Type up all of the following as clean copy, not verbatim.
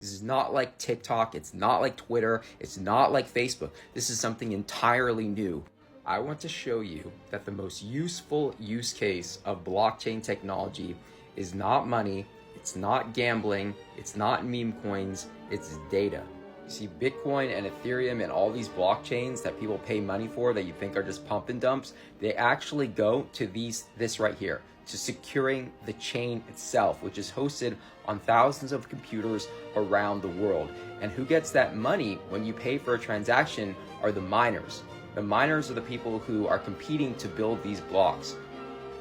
This is not like TikTok, it's not like Twitter, it's not like Facebook. This is something entirely new. I want to show you that the most useful use case of blockchain technology is not money, it's not gambling, it's not meme coins, it's data. You see, Bitcoin and Ethereum and all these blockchains that people pay money for that you think are just pump and dumps, they actually go to this right here, to securing the chain itself, which is hosted on thousands of computers around the world. And who gets that money when you pay for a transaction are the miners. The miners are the people who are competing to build these blocks.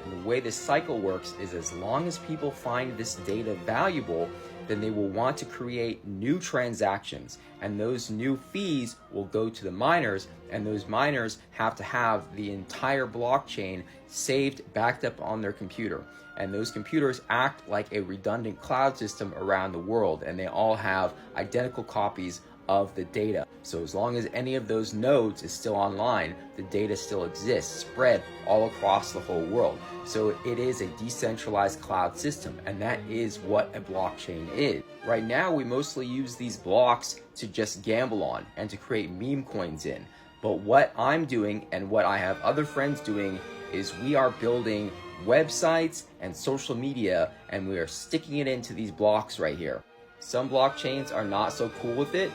And the way this cycle works is as long as people find this data valuable, then they will want to create new transactions, and those new fees will go to the miners, and those miners have to have the entire blockchain saved, backed up on their computer. And those computers act like a redundant cloud system around the world, and they all have identical copies of the data. So as long as any of those nodes is still online, the data still exists, spread all across the whole world. So it is a decentralized cloud system, and that is what a blockchain is. Right now, we mostly use these blocks to just gamble on and to create meme coins in. But what I'm doing and what I have other friends doing is we are building websites and social media, and we are sticking it into these blocks right here. Some blockchains are not so cool with it.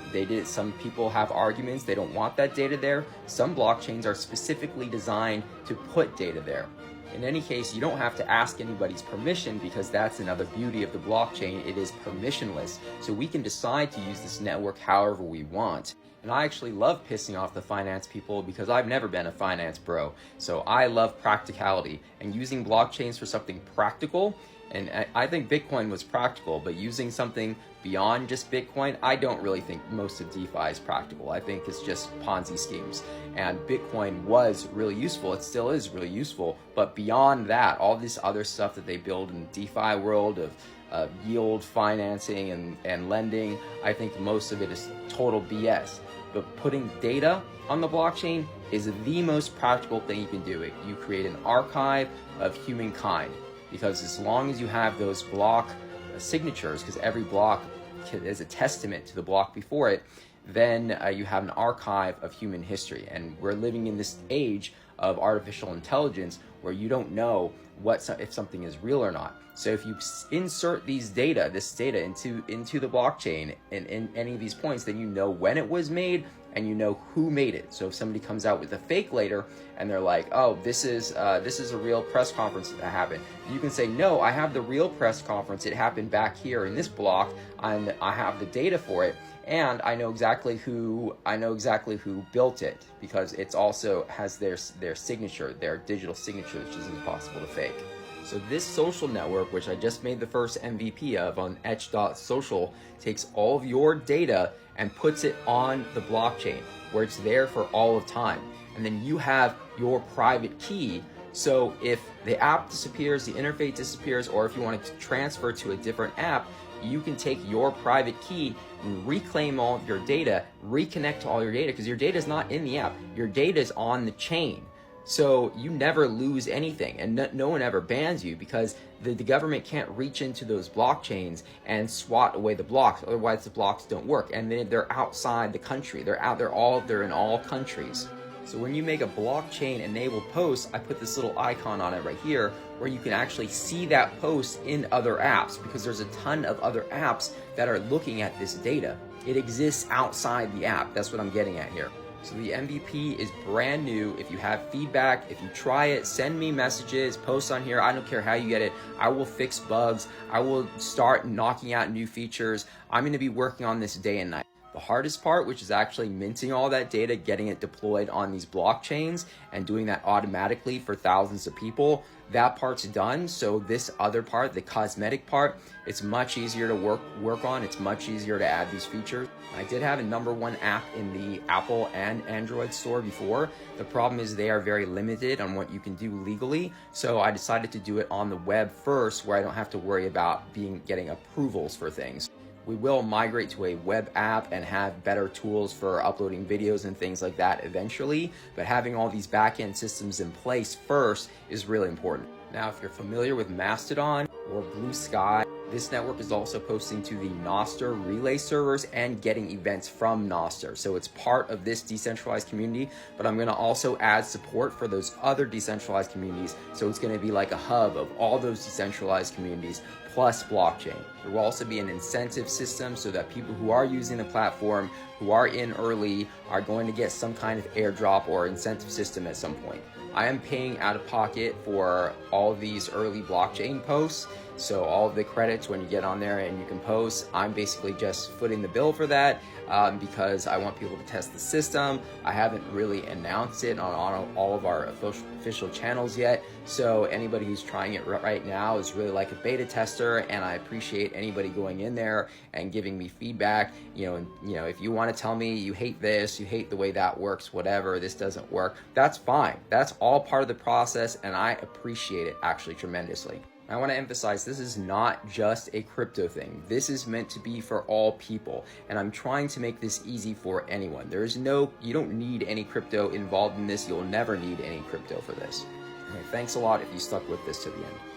Some people have arguments, they don't want that data there. Some blockchains are specifically designed to put data there. In any case, you don't have to ask anybody's permission, because that's another beauty of the blockchain. It is permissionless. So we can decide to use this network however we want. And I actually love pissing off the finance people because I've never been a finance bro. So I love practicality and using blockchains for something practical. And I think Bitcoin was practical, but using something beyond just Bitcoin, I don't really think most of DeFi is practical. I think it's just Ponzi schemes. And Bitcoin was really useful. It still is really useful. But beyond that, all this other stuff that they build in the DeFi world of yield financing and lending, I think most of it is total BS. But putting data on the blockchain is the most practical thing you can do. You create an archive of humankind. Because as long as you have those block signatures, because every block is a testament to the block before it, then you have an archive of human history. And we're living in this age of artificial intelligence where you don't know if something is real or not. So if you insert this data into the blockchain in any of these points, then you know when it was made and you know who made it. So if somebody comes out with a fake later and they're like, oh, this is a real press conference that happened, you can say, no, I have the real press conference. It happened back here in this block, and I have the data for it, and I know exactly who built it, because it's also has their signature, their digital signature, which is impossible to fake. So this social network, which I just made the first MVP of on Etch.social, takes all of your data and puts it on the blockchain where it's there for all of time. And then you have your private key. So if the app disappears, the interface disappears, or if you want to transfer to a different app, you can take your private key and reclaim all of your data, reconnect to all your data, because your data is not in the app. Your data is on the chain. So you never lose anything, and no one ever bans you, because the government can't reach into those blockchains and swat away the blocks. Otherwise, the blocks don't work, and then they're outside the country. They're in all countries. So when you make a blockchain-enabled post, I put this little icon on it right here, where you can actually see that post in other apps, because there's a ton of other apps that are looking at this data. It exists outside the app. That's what I'm getting at here. So the MVP is brand new. If you have feedback, if you try it, send me messages, post on here. I don't care how you get it. I will fix bugs. I will start knocking out new features. I'm going to be working on this day and night. The hardest part, which is actually minting all that data, getting it deployed on these blockchains and doing that automatically for thousands of people, that part's done. So this other part, the cosmetic part, it's much easier to work on. It's much easier to add these features. I did have a #1 app in the Apple and Android store before. The problem is they are very limited on what you can do legally. So I decided to do it on the web first, where I don't have to worry about getting approvals for things. We will migrate to a web app and have better tools for uploading videos and things like that eventually, but having all these back-end systems in place first is really important. Now, if you're familiar with Mastodon or Blue Sky This network is also posting to the Nostr relay servers and getting events from Nostr. So it's part of this decentralized community, but I'm going to also add support for those other decentralized communities. So it's going to be like a hub of all those decentralized communities plus blockchain. There will also be an incentive system so that people who are using the platform, who are in early, are going to get some kind of airdrop or incentive system at some point. I am paying out of pocket for all these early blockchain posts. So all of the credits when you get on there and you can post, I'm basically just footing the bill for that because I want people to test the system. I haven't really announced it on all of our official channels yet. So anybody who's trying it right now is really like a beta tester, and I appreciate anybody going in there and giving me feedback. If you want to tell me you hate this, you hate the way that works, whatever, this doesn't work, that's fine. That's all part of the process, and I appreciate it actually tremendously. I want to emphasize this is not just a crypto thing. This is meant to be for all people, and I'm trying to make this easy for anyone. You don't need any crypto involved in this. You'll never need any crypto for this. Okay, thanks a lot if you stuck with this to the end.